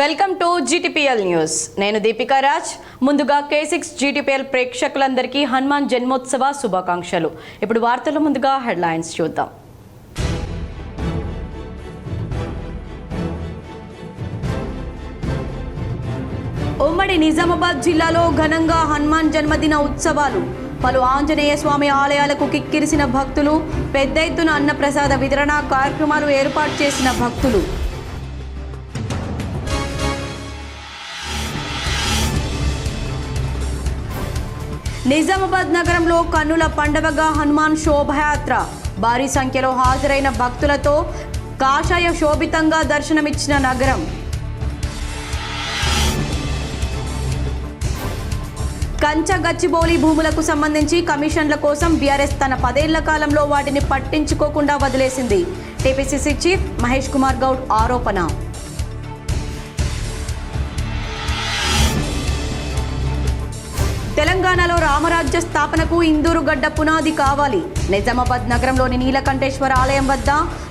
Welcome to GTPL news. నేను దీపికా రాజ్. ముందుగా K6 GTPL ప్రేక్షకులందరికీ హనుమాన్ జన్మోత్సవ శుభాకాంక్షలు. ఇప్పుడు వార్తల ముందుగా హెడ్లైన్స్ చూద్దాం. ఉమ్మడి నిజామాబాద్ జిల్లాలో ఘనంగా హనుమాన్ జన్మదిన ఉత్సవాలు. పలు ఆంజనేయ స్వామి ఆలయాలకు కిక్కిరిసిన భక్తులు. పెద్ద ఎత్తున అన్నప్రసాద వితరణ కార్యక్రమాలు ఏర్పాటు చేసిన భక్తులు. నిజామాబాద్ నగరంలో కన్నుల పండవగా హనుమాన్ శోభయాత్ర. భారీ సంఖ్యలో హాజరైన భక్తులతో కాషాయ శోభితంగా దర్శనమిచ్చిన నగరం. కంచ గచ్చిబౌలి భూములకు సంబంధించి కమిషన్ల కోసం బీఆర్ఎస్ తన 10 ఏళ్ల కాలంలో వాటిని పట్టించుకోకుండా వదిలేసింది. టీపీసీసీ చీఫ్ మహేష్ కుమార్ గౌడ్ ఆరోపణ. తెలంగాణలో రామరాజ్య స్థాపనకు ఇందూరు గడ్డ పునాది కావాలి. నిజామాబాద్ నగరంలోని నీలకంఠేశ్వర ఆలయం వద్ద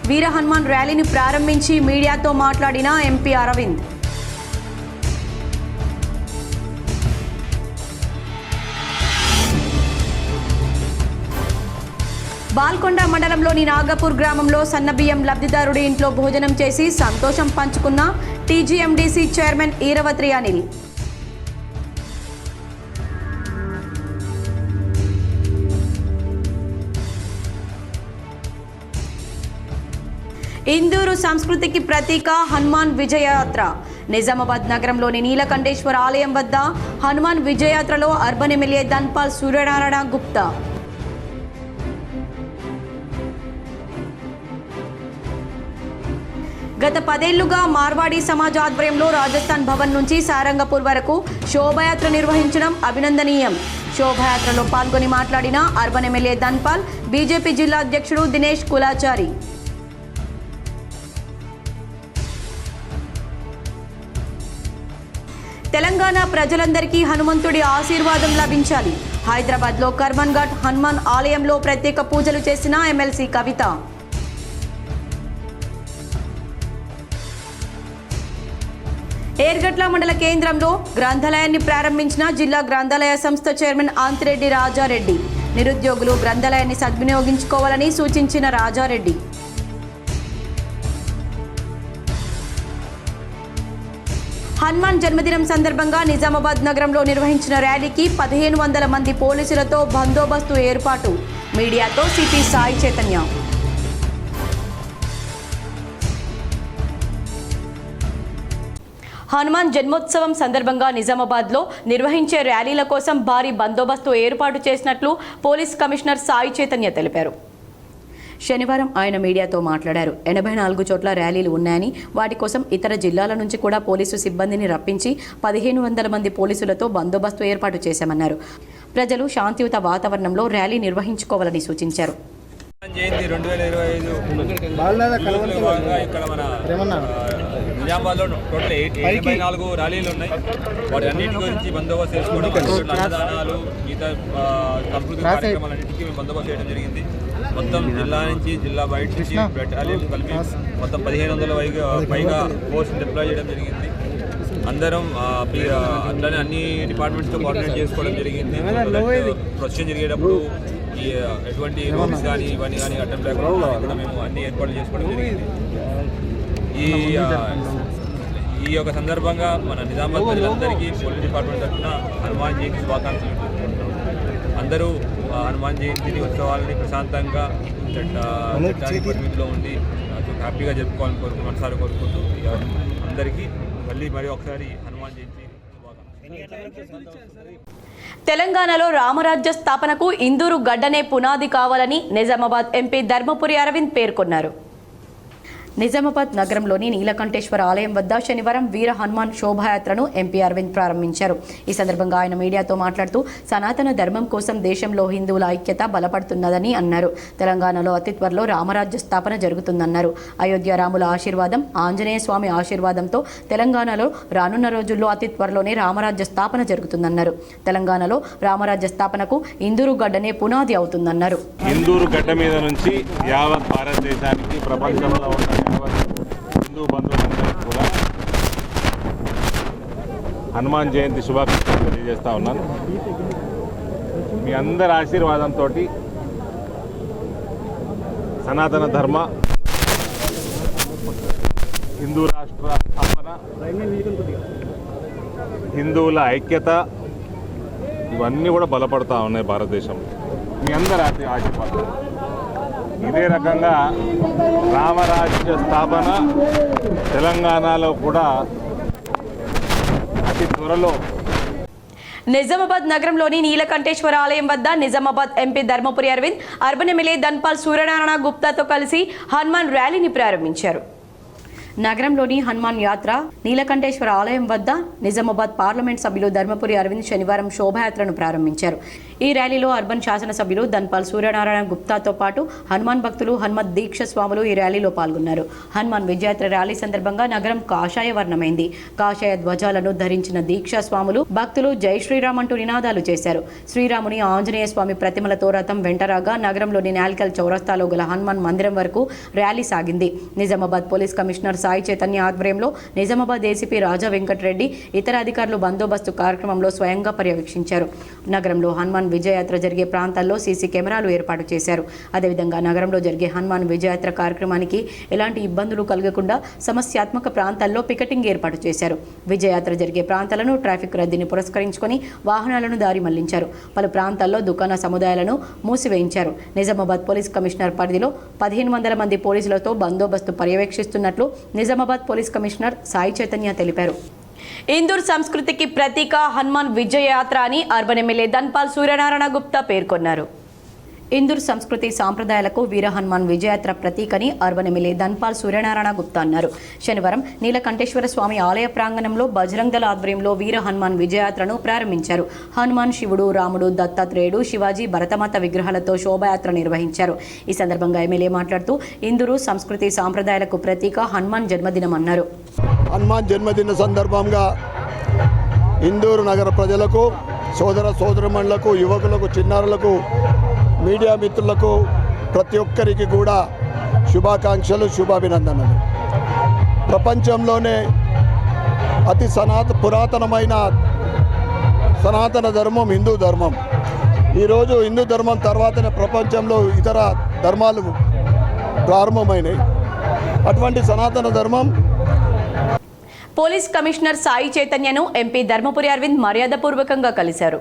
వీర హనుమాన్ ర్యాలీని ప్రారంభించి మీడియాతో మాట్లాడిన ఎంపీ అరవింద్. బాల్కొండ మండలంలోని నాగపూర్ గ్రామంలో సన్నబియ్యం లబ్ధిదారుడి ఇంట్లో భోజనం చేసి సంతోషం పంచుకున్న టీజీఎండీసీ చైర్మన్ ఈరవత్రి అనిల్. ఇందూరు సంస్కృతికి ప్రతీక హనుమాన్ విజయయాత్ర. నిజామాబాద్ నగరంలోని నీలకంఠేశ్వర ఆలయం వద్ద హనుమాన్ విజయయాత్రలో అర్బన్ ఎమ్మెల్యే ధన్పాల్ సూర్యనారాయణ గుప్తా. గత 10 ఏళ్లుగా మార్వాడి సమాజ్ ఆధ్వర్యంలో రాజస్థాన్ భవన్ నుంచి సారంగపూర్ వరకు శోభయాత్ర నిర్వహించడం అభినందనీయం. శోభయాత్రలో పాల్గొని మాట్లాడిన అర్బన్ ఎమ్మెల్యే ధన్పాల్, బీజేపీ జిల్లా అధ్యక్షుడు దినేష్ కులాచారి. తెలంగాణ ప్రజలందరికీ హనుమంతుడి ఆశీర్వాదం లభించాలి. హైదరాబాద్లో కర్మన్ ఘాట్ హనుమాన్ ఆలయంలో ప్రత్యేక పూజలు చేసిన ఎమ్మెల్సీ కవిత. ఏర్గట్ల మండల కేంద్రంలో గ్రంథాలయాన్ని ప్రారంభించిన జిల్లా గ్రంథాలయ సంస్థ చైర్మన్ ఆంతిరెడ్డి రాజారెడ్డి. నిరుద్యోగులు గ్రంథాలయాన్ని సద్వినియోగించుకోవాలని సూచించిన రాజారెడ్డి. హనుమాన్ జన్మదినం సందర్భంగా నిజామాబాద్ నగరంలో నిర్వహించిన ర్యాలీకి 1500 మంది పోలీసులతో బందోబస్తు ఏర్పాటు. మీడియాతో సిపి సాయి చైతన్య. హనుమాన్ జన్మోత్సవం సందర్భంగా నిజామాబాద్లో నిర్వహించే ర్యాలీల కోసం భారీ బందోబస్తు ఏర్పాటు చేసినట్లు పోలీస్ కమిషనర్ సాయి చైతన్య తెలిపారు. శనివారం ఆయన మీడియాతో మాట్లాడారు. 84 చోట్ల ర్యాలీలు ఉన్నాయని, వాటి కోసం ఇతర జిల్లాల నుంచి కూడా పోలీసు సిబ్బందిని రప్పించి 1500 మంది పోలీసులతో బందోబస్తు ఏర్పాటు చేశామన్నారు. ప్రజలు శాంతియుత వాతావరణంలో ర్యాలీ నిర్వహించుకోవాలని సూచించారు. నిజామాబాద్లో టోటల్ 84 ర్యాలీలు ఉన్నాయి. వాటి అన్నింటి గురించి బందోబస్తు చేసుకోవడం, అన్నదానాలు, మిగతా సంస్కృతి కార్యక్రమాలన్నింటికి మేము బందోబస్తు చేయడం జరిగింది. మొత్తం జిల్లా నుంచి, జిల్లా బయట నుంచి బెటాలియన్ కలిపి మొత్తం 1500 పైగా ఫోర్స్ డిప్లాయ్ చేయడం జరిగింది. అందరం అట్లానే అన్ని డిపార్ట్మెంట్స్తో కోఆర్డినేట్ చేసుకోవడం జరిగింది. ప్రొసెషన్ జరిగేటప్పుడు ఎటువంటి రూమ్స్ కానీ ఇవన్నీ కానీ అటెంప్ట్ లేకుండా కూడా మేము అన్ని ఏర్పాట్లు చేసుకోవడం జరిగింది. ఈ యొక్క సందర్భంగా మన నిజామాబాద్ ప్రజలందరికీ పోలీస్ డిపార్ట్మెంట్ తరఫున హనుమాన్ జయంతి శుభాకాంక్షలు. అందరూ హనుమాన్ జయంతి ఉత్సవాలని ప్రశాంతంగా చట్టానికి పరిమితిలో ఉండి హ్యాపీగా జరుపుకోవాలని మనసారి కోరుకుంటూ అందరికీ మళ్ళీ ఒకసారి హనుమాన్ జయంతి శుభాకాంక్షలు. తెలంగాణలో రామరాజ్య స్థాపనకు ఇందూరు గడ్డనే పునాది కావాలని నిజామాబాద్ ఎంపీ ధర్మపురి అరవింద్ పేర్కొన్నారు. నిజామాబాద్ నగరంలోని నీలకంఠేశ్వర ఆలయం వద్ద శనివారం వీర హనుమాన్ శోభాయాత్రను ఎంపీ అరవింద్ ప్రారంభించారు. ఈ సందర్భంగా ఆయన మీడియాతో మాట్లాడుతూ సనాతన ధర్మం కోసం దేశంలో హిందువుల ఐక్యత బలపడుతున్నదని అన్నారు. తెలంగాణలో అతి త్వరలో రామరాజ్య స్థాపన జరుగుతుందన్నారు. అయోధ్య రాముల ఆశీర్వాదం, ఆంజనేయ స్వామి ఆశీర్వాదంతో తెలంగాణలో రానున్న రోజుల్లో అతి త్వరలోనే రామరాజ్య స్థాపన జరుగుతుందన్నారు. తెలంగాణలో రామరాజ్య స్థాపనకు ఇందూరు గడ్డనే పునాది అవుతుందన్నారు. ఇందూరు గడ్డ మీద నుంచి యావత్ భారతదేశానికి, ప్రపంచంలో ఉన్న హిందూ బంధువులందరికీ కూడా హనుమాన్ జయంతి శుభాకాంక్షలు తెలియజేస్తా ఉన్నాను. మీ అందరి ఆశీర్వాదంతో సనాతన ధర్మ హిందూ రాష్ట్ర స్థాపన, హిందువుల ఐక్యత ఇవన్నీ కూడా బలపడతా ఉన్నాయి భారతదేశంలో. మీ అందరి ఆశీర్వాదం. ఇదే రకంగా రామరాజ్య స్థాపన తెలంగాణలో కూడా అతి త్వరలో. నిజామాబాద్ నగరంలోని నీలకంఠేశ్వర ఆలయం వద్ద Nizamabad MP Dharmapuri Arvind, urban MLA Dhanpal Suryanarayana గుప్తాతో కలిసి హనుమాన్ ర్యాలీని ప్రారంభించారు. నగరంలోని హనుమాన్ యాత్ర నీలకంఠేశ్వర ఆలయం వద్ద నిజామాబాద్ పార్లమెంట్ సభ్యులు ధర్మపురి అరవింద్ శనివారం శోభాయాత్రను ప్రారంభించారు. ఈ ర్యాలీలో అర్బన్ శాసనసభ్యులు ధన్పాల్ సూర్యనారాయణ గుప్తాతో పాటు హనుమాన్ భక్తులు, హనుమత్ దీక్ష స్వాములు ఈ ర్యాలీలో పాల్గొన్నారు. హనుమాన్ విజయాత్ర ర్యాలీ సందర్భంగా నగరం కాషాయ వర్ణమైంది. కాషాయ ధ్వజాలను ధరించిన దీక్షా స్వాములు, భక్తులు జై శ్రీరామ్ అంటూ నినాదాలు చేశారు. శ్రీరాముని, ఆంజనేయ స్వామి ప్రతిమలతో రథం వెంటరాగా నగరంలోని నాల్కల్ చౌరస్తాలో గల హనుమాన్ మందిరం వరకు ర్యాలీ సాగింది. నిజామాబాద్ పోలీస్ కమిషనర్ సాయి చైతన్య ఆధ్వర్యంలో నిజామాబాద్ ఏసీపీ రాజా వెంకటరెడ్డి, ఇతర అధికారులు బందోబస్తు కార్యక్రమంలో స్వయంగా పర్యవేక్షించారు. నగరంలో హనుమాన్ విజయయాత్ర జరిగే ప్రాంతాల్లో సీసీ కెమెరాలు ఏర్పాటు చేశారు. అదేవిధంగా నగరంలో జరిగే హనుమాన్ విజయయాత్ర కార్యక్రమానికి ఎలాంటి ఇబ్బందులు కలగకుండా సమస్యాత్మక ప్రాంతాల్లో పికెటింగ్ ఏర్పాటు చేశారు. విజయయాత్ర జరిగే ప్రాంతాలను ట్రాఫిక్ రద్దీని పురస్కరించుకొని వాహనాలను దారి మళ్లించారు. పలు ప్రాంతాల్లో దుకాణ సముదాయాలను మూసివేయించారు. నిజామాబాద్ పోలీస్ కమిషనర్ పరిధిలో 1500 మంది పోలీసులతో బందోబస్తు పర్యవేక్షిస్తున్నట్లు నిజామాబాద్ పోలీస్ కమిషనర్ సాయి చైతన్య తెలిపారు. ఇందూర్ సంస్కృతికి ప్రతీక హనుమాన్ విజయయాత్ర అని అర్బన్ ఎమ్మెల్యే ధన్పాల్ సూర్యనారాయణ గుప్తా పేర్కొన్నారు. ఇందూర్ సంస్కృతి సాంప్రదాయాలకు వీర హనుమాన్ విజయయాత్ర ప్రతీకని అర్బన్ ఎమ్మెల్యే ధన్పాల్ సూర్యనారాయణ గుప్తా అన్నారు. శనివారం నీలకంఠేశ్వర స్వామి ఆలయ ప్రాంగణంలో బజరంగ్ దళ ఆధ్వర్యంలో వీర హనుమాన్ విజయయాత్రను ప్రారంభించారు. హనుమాన్, శివుడు, రాముడు, దత్తాత్రేయుడు, శివాజీ, భరతమాత విగ్రహాలతో శోభాయాత్ర నిర్వహించారు. ఈ సందర్భంగా ఎమ్మెల్యే మాట్లాడుతూ ఇందూరు సంస్కృతి సాంప్రదాయాలకు ప్రతీక హనుమాన్ జన్మదినం అన్నారు. హనుమాన్ జన్మదిన సందర్భంగా ఇందూరు నగర ప్రజలకు, సోదరమణులకు, యువకులకు, చిన్నారులకు, మీడియా మిత్రులకు ప్రతి ఒక్కరికి కూడా శుభాకాంక్షలు, శుభాభినందనలు. ప్రపంచంలోనే అతి పురాతనమైన సనాతన ధర్మం హిందూ ధర్మం. ఈరోజు హిందూ ధర్మం తర్వాతనే ప్రపంచంలో ఇతర ధర్మాలు ప్రారంభమైనాయి. అటువంటి సనాతన ధర్మం. పోలీస్ కమిషనర్ సాయి చైతన్యను ఎంపీ ధర్మపురి అరవింద్ మర్యాదపూర్వకంగా కలిశారు.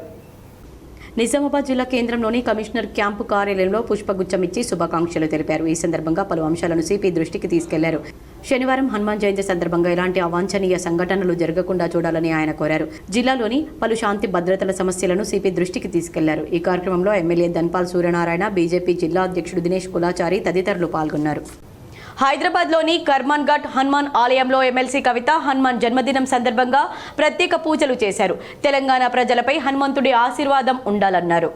నిజామాబాద్ జిల్లా కేంద్రంలోని కమిషనర్ క్యాంపు కార్యాలయంలో పుష్పగుచ్చం ఇచ్చి శుభాకాంక్షలు తెలిపారు. ఈ సందర్భంగా పలు అంశాలను సిపి దృష్టికి తీసుకెళ్లారు. శనివారం హనుమాన్ జయంతి సందర్భంగా ఎలాంటి అవాంఛనీయ సంఘటనలు జరగకుండా చూడాలని ఆయన కోరారు. జిల్లాలోని పలు శాంతి భద్రతల సమస్యలను సిపి దృష్టికి తీసుకెళ్లారు. ఈ కార్యక్రమంలో ఎమ్మెల్యే ధన్పాల్ సూర్యనారాయణ, బీజేపీ జిల్లా అధ్యక్షుడు దినేష్ కులాచారి తదితరులు పాల్గొన్నారు. హైదరాబాద్లోని కర్మన్ ఘాట్ హనుమాన్ ఆలయంలో ఎమ్మెల్సీ కవిత హనుమాన్ జన్మదినం సందర్భంగా ప్రత్యేక పూజలు చేశారు. తెలంగాణ ప్రజలపై హనుమంతుడి ఆశీర్వాదం ఉండాలన్నారు.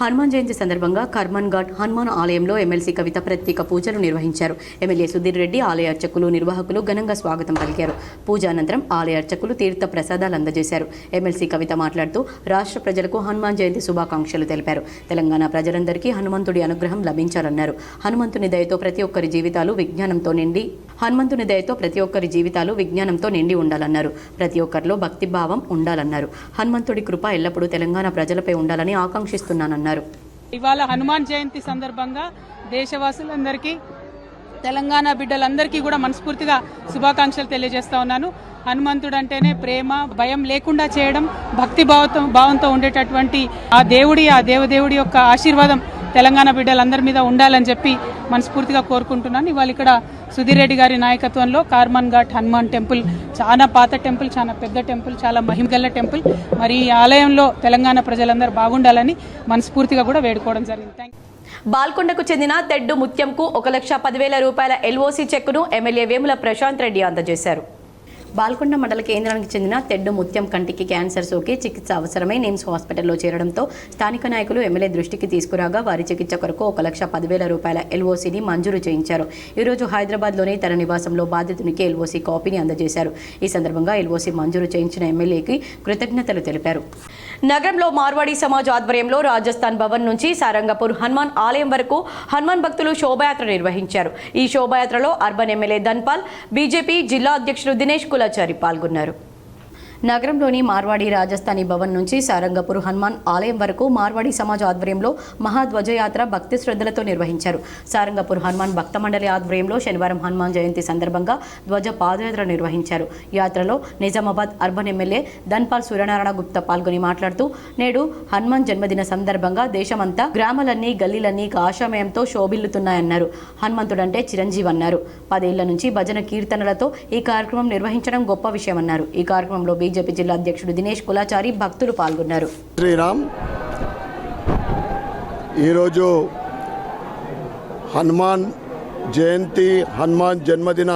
హనుమాన్ జయంతి సందర్భంగా కర్మన్ ఘాట్ హనుమాన్ ఆలయంలో ఎమ్మెల్సీ కవిత ప్రత్యేక పూజలు నిర్వహించారు. ఎమ్మెల్యే సుధీర్ రెడ్డి, ఆలయ అర్చకులు, నిర్వాహకులు ఘనంగా స్వాగతం పలికారు. పూజ అనంతరం ఆలయ అర్చకులు తీర్థ ప్రసాదాలు అందజేశారు. ఎమ్మెల్సీ కవిత మాట్లాడుతూ రాష్ట్ర ప్రజలకు హనుమాన్ జయంతి శుభాకాంక్షలు తెలిపారు. తెలంగాణ ప్రజలందరికీ హనుమంతుడి అనుగ్రహం లభించాలన్నారు. హనుమంతుని దయతో ప్రతి ఒక్కరి జీవితాలు విజ్ఞానంతో నిండి ఉండాలన్నారు. ప్రతి ఒక్కరిలో భక్తిభావం ఉండాలన్నారు. హనుమంతుడి కృప ఎల్లప్పుడూ తెలంగాణ ప్రజలపై ఉండాలని ఆకాంక్షిస్తున్నానన్నారు. ఇవాళ హనుమాన్ జయంతి సందర్భంగా దేశవాసులందరికీ, తెలంగాణ బిడ్డలందరికీ కూడా మనస్ఫూర్తిగా శుభాకాంక్షలు తెలియజేస్తా ఉన్నాను. హనుమంతుడు అంటేనే ప్రేమ, భయం లేకుండా చేయడం, భక్తి భావంతో ఉండేటటువంటి ఆ దేవదేవుడి యొక్క ఆశీర్వాదం తెలంగాణ బిడ్డలందరి మీద ఉండాలని చెప్పి మనస్ఫూర్తిగా కోరుకుంటున్నాను. ఇవాళ ఇక్కడ సుధీర్ రెడ్డి గారి నాయకత్వంలో కర్మన్ ఘాట్ హనుమాన్ టెంపుల్ చాలా పాత టెంపుల్, చాలా పెద్ద టెంపుల్, చాలా మహిమగల టెంపుల్. మరి ఈ ఆలయంలో తెలంగాణ ప్రజలందరూ బాగుండాలని మనస్ఫూర్తిగా కూడా వేడుకోవడం జరిగింది. బాల్కొండకు చెందిన తెడ్డు ముత్యంకు 1,10,000 రూపాయల ఎల్ఓసి చెక్కును ఎమ్మెల్యే వేముల ప్రశాంత్ రెడ్డి అందజేశారు. బాల్కొండ మండల కేంద్రానికి చెందిన తెడ్డు ముత్యం కంటికి క్యాన్సర్ సోకి చికిత్స అవసరమై నిమ్స్ హాస్పిటల్లో చేరడంతో స్థానిక నాయకులు ఎమ్మెల్యే దృష్టికి తీసుకురాగా వారి చికిత్స కొరకు 1,10,000 రూపాయల ఎల్ఓసిని మంజూరు చేయించారు. ఈరోజు హైదరాబాద్లోని తన నివాసంలో బాధితునికి ఎల్ఓసి కాపీని అందజేశారు. ఈ సందర్భంగా ఎల్ఓసి మంజూరు చేయించిన ఎమ్మెల్యేకి కృతజ్ఞతలు తెలిపారు. నగరంలో మార్వాడి సమాజ్ ఆధ్వర్యంలో రాజస్థాన్ భవన్ నుంచి సారంగపూర్ హనుమాన్ ఆలయం వరకు హనుమాన్ భక్తులు శోభాయాత్ర నిర్వహించారు. ఈ శోభాయాత్రలో అర్బన్ ఎమ్మెల్యే ధన్పాల్, బీజేపీ జిల్లా అధ్యక్షుడు దినేష్ కులాచారి పాల్గొన్నారు. నగరంలోని మార్వాడి రాజస్థానీ భవన్ నుంచి సారంగపూర్ హనుమాన్ ఆలయం వరకు మార్వాడి సమాజ్ ఆధ్వర్యంలో మహాధ్వజయాత్ర భక్తి శ్రద్ధలతో నిర్వహించారు. సారంగపూర్ హనుమాన్ భక్త మండలి ఆధ్వర్యంలో శనివారం హనుమాన్ జయంతి సందర్భంగా ధ్వజ పాదయాత్ర నిర్వహించారు. యాత్రలో నిజామాబాద్ అర్బన్ ఎమ్మెల్యే ధన్పాల్ సూర్యనారాయణ గుప్తా పాల్గొని మాట్లాడుతూ, నేడు హనుమాన్ జన్మదిన సందర్భంగా దేశమంతా గ్రామాలన్నీ గల్లీలన్నీ ఆశామయంతో శోభిల్లుతున్నాయన్నారు. హనుమంతుడంటే చిరంజీవి అన్నారు. 10 ఏళ్ల నుంచి భజన కీర్తనలతో ఈ కార్యక్రమం నిర్వహించడం గొప్ప విషయమన్నారు. ఈ కార్యక్రమంలో బీజేపీ జిల్లా అధ్యక్షుడు దినేష్ కులాచారి భక్తులు పాల్గొన్నారు. శ్రీరామ్ ఈరోజు హనుమాన్ జయంతి హనుమాన్ జన్మదిన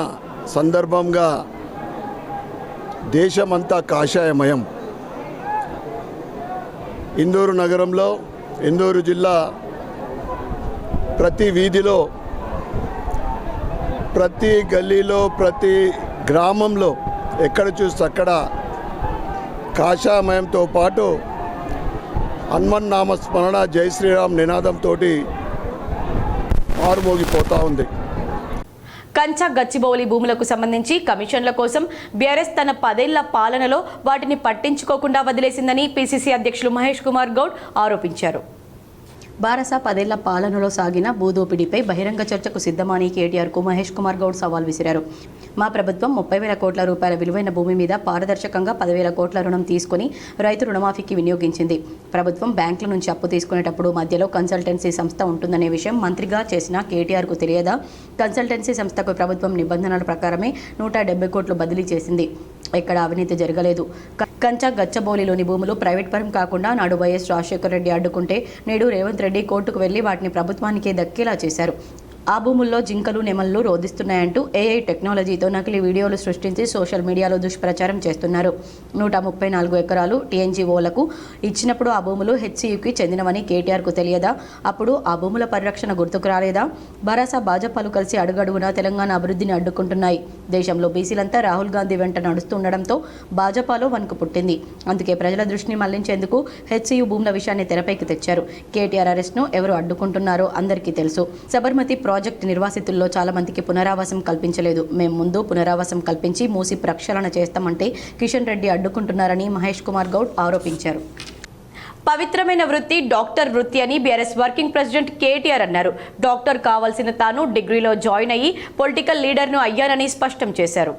సందర్భంగా దేశమంతా కాషాయమయం. ఇందూరు నగరంలో ఇందూరు జిల్లా ప్రతి వీధిలో ప్రతి గల్లీలో ప్రతి గ్రామంలో ఎక్కడ చూస్తే అక్కడ కాషాయమయంతో పాటు హనుమన్ నామస్మరణ జై శ్రీరామ్ నినాదంతో మారుమోగిపోతూ ఉంది. కంచా గచ్చిబౌలి భూములకు సంబంధించి కమిషన్ల కోసం బీఆర్ఎస్ తన 10 ఏళ్ల పాలనలో వాటిని పట్టించుకోకుండా వదిలేసిందని పీసీసీ అధ్యక్షులు మహేష్ కుమార్ గౌడ్ ఆరోపించారు. బారస 10 ఏళ్ల పాలనలో సాగిన భూదోపిడీపై బహిరంగ చర్చకు సిద్ధమని కేటీఆర్కు మహేష్ కుమార్ గౌడ్ సవాల్ విసిరారు. మా ప్రభుత్వం 30,000 కోట్ల రూపాయల విలువైన భూమి మీద పారదర్శకంగా 10,000 కోట్ల రుణం తీసుకుని రైతు రుణమాఫీకి వినియోగించింది. ప్రభుత్వం బ్యాంకుల నుంచి అప్పు తీసుకునేటప్పుడు మధ్యలో కన్సల్టెన్సీ సంస్థ ఉంటుందనే విషయం మంత్రిగా చేసిన కేటీఆర్కు తెలియదా? కన్సల్టెన్సీ సంస్థకు ప్రభుత్వం నిబంధనల ప్రకారమే 170 కోట్లు బదిలీ చేసింది. ఎక్కడ అవినీతి జరగలేదు. కంచా గచ్చబౌలిలోని భూములు ప్రైవేట్ పరం కాకుండా నాడు వైఎస్ రాజశేఖర రెడ్డి అడ్డుకుంటే నేడు రేవంత్ రెడ్డి కోర్టుకు వెళ్లి వాటిని ప్రభుత్వానికే దక్కేలా చేశారు. ఆ భూముల్లో జింకలు నెమళ్ళు రోధిస్తున్నాయంటూ ఏఐ టెక్నాలజీతో నకిలీ వీడియోలు సృష్టించి సోషల్ మీడియాలో దుష్ప్రచారం చేస్తున్నారు. 134 ఎకరాలు టీఎన్జీఓలకు ఇచ్చినప్పుడు ఆ భూములు హెచ్సియుకి చెందినవని కేటీఆర్కు తెలియదా? అప్పుడు ఆ భూముల పరిరక్షణ గుర్తుకు రాలేదా? భరాసా భాజపాలు కలిసి అడుగడుగునా తెలంగాణ అభివృద్ధిని అడ్డుకుంటున్నాయి. దేశంలో బీసీలంతా రాహుల్ గాంధీ వెంట నడుస్తుండడంతో భాజపాలో వణుకు పుట్టింది. అందుకే ప్రజల దృష్టిని మళ్లించేందుకు హెచ్సియు భూముల విషయాన్ని తెరపైకి తెచ్చారు. కేటీఆర్ అరెస్ట్ను ఎవరు అడ్డుకుంటున్నారో అందరికీ తెలుసు. సబర్మతి ప్రాజెక్టు నిర్వాసితుల్లో చాలా మందికి పునరావాసం కల్పించలేదు. మేము ముందు పునరావాసం కల్పించి మూసి ప్రక్షాళన చేస్తామంటే కిషన్ రెడ్డి అడ్డుకుంటున్నారని మహేష్ కుమార్ గౌడ్ ఆరోపించారు. పవిత్రమైన వృత్తి డాక్టర్ వృత్తి అని బీఆర్ఎస్ వర్కింగ్ ప్రెసిడెంట్ కేటీఆర్ అన్నారు. డాక్టర్ కావాల్సిన తాను డిగ్రీలో జాయిన్ అయ్యి పొలిటికల్ లీడర్ను అయ్యానని స్పష్టం చేశారు.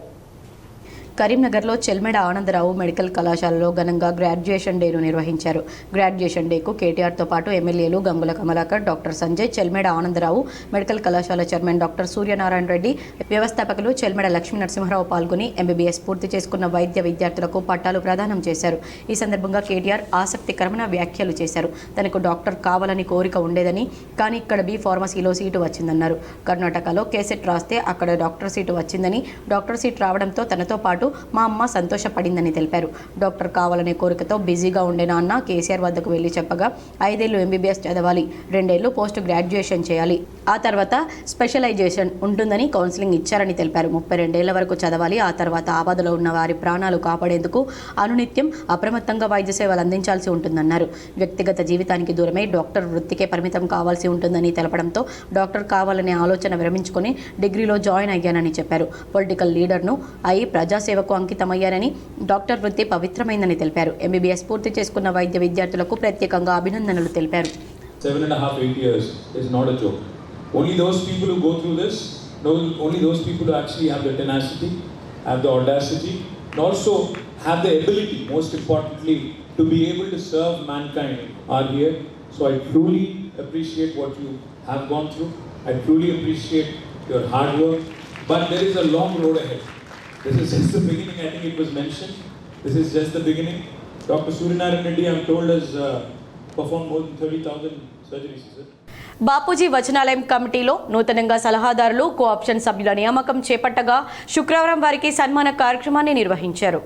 కరీంనగర్లో చెల్మెడ ఆనందరావు మెడికల్ కళాశాలలో ఘనంగా గ్రాడ్యుయేషన్ డేను నిర్వహించారు. గ్రాడ్యుయేషన్ డేకు కేటీఆర్తో పాటు ఎమ్మెల్యేలు గంగుల కమలాకర్, డాక్టర్ సంజయ్, చెల్మెడ ఆనందరావు, మెడికల్ కళాశాల చైర్మన్ డాక్టర్ సూర్యనారాయణ రెడ్డి, వ్యవస్థాపకులు చెల్మెడ లక్ష్మీ నరసింహారావు పాల్గొని ఎంబీబీఎస్ పూర్తి చేసుకున్న వైద్య విద్యార్థులకు పట్టాలు ప్రదానం చేశారు. ఈ సందర్భంగా కేటీఆర్ ఆసక్తికరమైన వ్యాఖ్యలు చేశారు. తనకు డాక్టర్ కావాలని కోరిక ఉండేదని, కానీ ఇక్కడ బి ఫార్మసీలో సీటు వచ్చిందన్నారు. కర్ణాటకలో కేసెట్ రాస్తే అక్కడ డాక్టర్ సీటు వచ్చిందని, డాక్టర్ సీట్ రావడంతో తనతో పాటు మా అమ్మ సంతోషపడిందని తెలిపారు. డాక్టర్ కావాలనే కోరికతో బిజీగా ఉండే నాన్న కేసీఆర్ వద్దకు వెళ్లి చెప్పగా 5 ఏళ్లు ఎంబీబీఎస్ చదవాలి, 2 ఏళ్లు పోస్ట్ గ్రాడ్యుయేషన్ చేయాలి, ఆ తర్వాత స్పెషలైజేషన్ ఉంటుందని కౌన్సిలింగ్ ఇచ్చారని తెలిపారు. 32 ఏళ్ల వరకు చదవాలి, ఆ తర్వాత ఆపదలో ఉన్న వారి ప్రాణాలు కాపాడేందుకు అనునిత్యం అప్రమత్తంగా వైద్య సేవలు అందించాల్సి ఉంటుందన్నారు. వ్యక్తిగత జీవితానికి దూరమై డాక్టర్ వృత్తికే పరిమితం కావాల్సి ఉంటుందని తెలపడంతో డాక్టర్ కావాలనే ఆలోచన విరమించుకొని డిగ్రీలో జాయిన్ అయ్యానని చెప్పారు. పొలిటికల్ లీడర్ను అయి ప్రజాసేవకు అంకితమయ్యారని, డాక్టర్ వృత్తి పవిత్రమైందని తెలిపారు. ఎంబీబీఎస్ పూర్తి చేసుకున్న వైద్య విద్యార్థులకు ప్రత్యేకంగా అభినందనలు తెలిపారు. 7.5-8 years is not a joke. Only those people who go through this, only those people who actually have the tenacity, have the audacity, and also have the ability, most importantly, to be able to serve mankind are here. So I truly appreciate what you have gone through. I truly appreciate your hard work. But there is a long road ahead. This is just the beginning. I think it was mentioned. This is just the beginning. Dr. Suryanarayan Reddy, I'm told, has performed more than 30,000 surgeries. Bapuji వచనాలయం కమిటీలో నూతనంగా సలహాదారులు, cooption సభ్యుల నియామకం చేపట్టగా శుక్రవారం వారికి సన్మాన కార్యక్రమాన్ని నిర్వహించారు.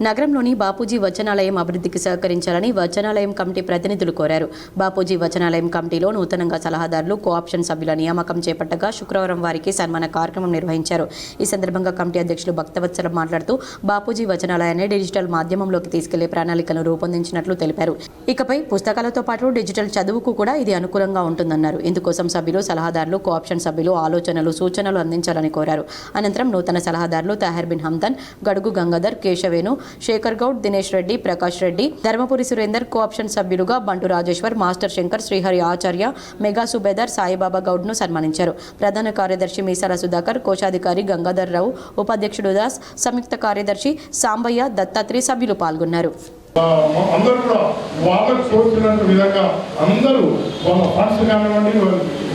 నగరంలోని బాపూజీ వచనాలయం అభివృద్ధికి సహకరించాలని వచనాలయం కమిటీ ప్రతినిధులు కోరారు. బాపూజీ వచనాలయం కమిటీలో నూతనంగా సలహాదారులు, కోఆప్షన్ సభ్యుల నియామకం చేపట్టగా శుక్రవారం వారికి సన్మాన కార్యక్రమం నిర్వహించారు. ఈ సందర్భంగా కమిటీ అధ్యక్షులు భక్తవత్సలం మాట్లాడుతూ బాపూజీ వచనాలయాన్ని డిజిటల్ మాధ్యమంలోకి తీసుకెళ్లే ప్రణాళికను రూపొందించినట్లు తెలిపారు. ఇకపై పుస్తకాలతో పాటు డిజిటల్ చదువుకు కూడా ఇది అనుకూలంగా ఉంటుందన్నారు. ఇందుకోసం సభ్యులు, సలహాదారులు, కోఆప్షన్ సభ్యులు ఆలోచనలు, సూచనలు అందించాలని కోరారు. అనంతరం నూతన సలహాదారులు తాహిర్ బిన్ హమ్దన్, గడుగు గంగాధర్, కేశవేను, శేఖర్ గౌడ్, దినేష్ రెడ్డి, ప్రకాష్ రెడ్డి, ధర్మపురి సురేందర్, కోఆప్షన్ సభ్యులుగా బంటు రాజేశ్వర్, మాస్టర్ శంకర్, శ్రీహరి ఆచార్య, మెగా సుబేదార్, సాయిబాబా గౌడ్ను సన్మానించారు. ప్రధాన కార్యదర్శి మీసాల సుధాకర్, కోశాధికారి గంగాధర్ రావు, ఉపాధ్యక్షుడు దాస్, సంయుక్త కార్యదర్శి సాంబయ్య, దత్తాత్రి సభ్యులు పాల్గొన్నారు. అందరూ కూడా వాళ్ళకు తోచినంత విధంగా అందరూ వాళ్ళ ఫండ్స్ కానివ్వండి,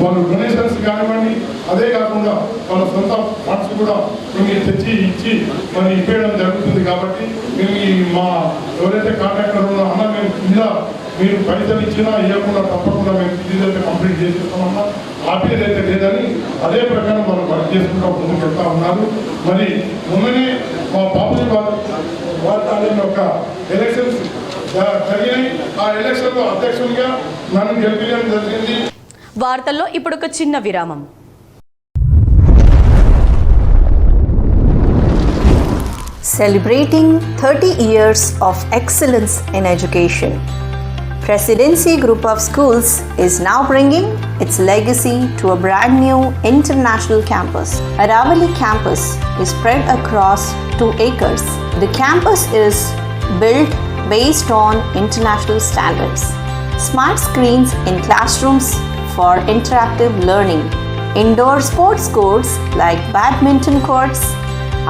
వాళ్ళ డొనేషన్స్ కానివ్వండి, అదే కాకుండా వాళ్ళ సొంత ఫండ్స్ కూడా మేము తెచ్చి ఇచ్చి మరి ఇప్పేయడం జరుగుతుంది. కాబట్టి మేము మా ఎవరైతే కాంట్రాక్టర్ ఉన్నారో అన్న మేము కింద మీరు పైసలు ఇచ్చినా ఇవ్వకుండా తప్పకుండా మేము ఇదైతే కంప్లీట్ చేసేస్తామన్నా ఆపేదైతే లేదని అదే ప్రకారం మనం వర్క్ చేసుకుంటూ ముందుకు వెళ్తా ఉన్నారు. మరి మొన్ననే మా బాబుజీ వారి యొక్క ఎలక్షన్స్ జరిగినాయి. ఆ ఎలక్షన్లో అధ్యక్షునిగా నన్ను గెలిపించడం జరిగింది. వార్తల్లో ఇప్పుడు ఒక చిన్న విరామం. Celebrating 30 years of excellence in education, Presidency Group of Schools is now bringing its legacy to a brand new international campus. Aravali campus is spread across 2 acres. The campus is built based on international standards. Smart screens in classrooms for interactive learning. Indoor sports courts like badminton courts,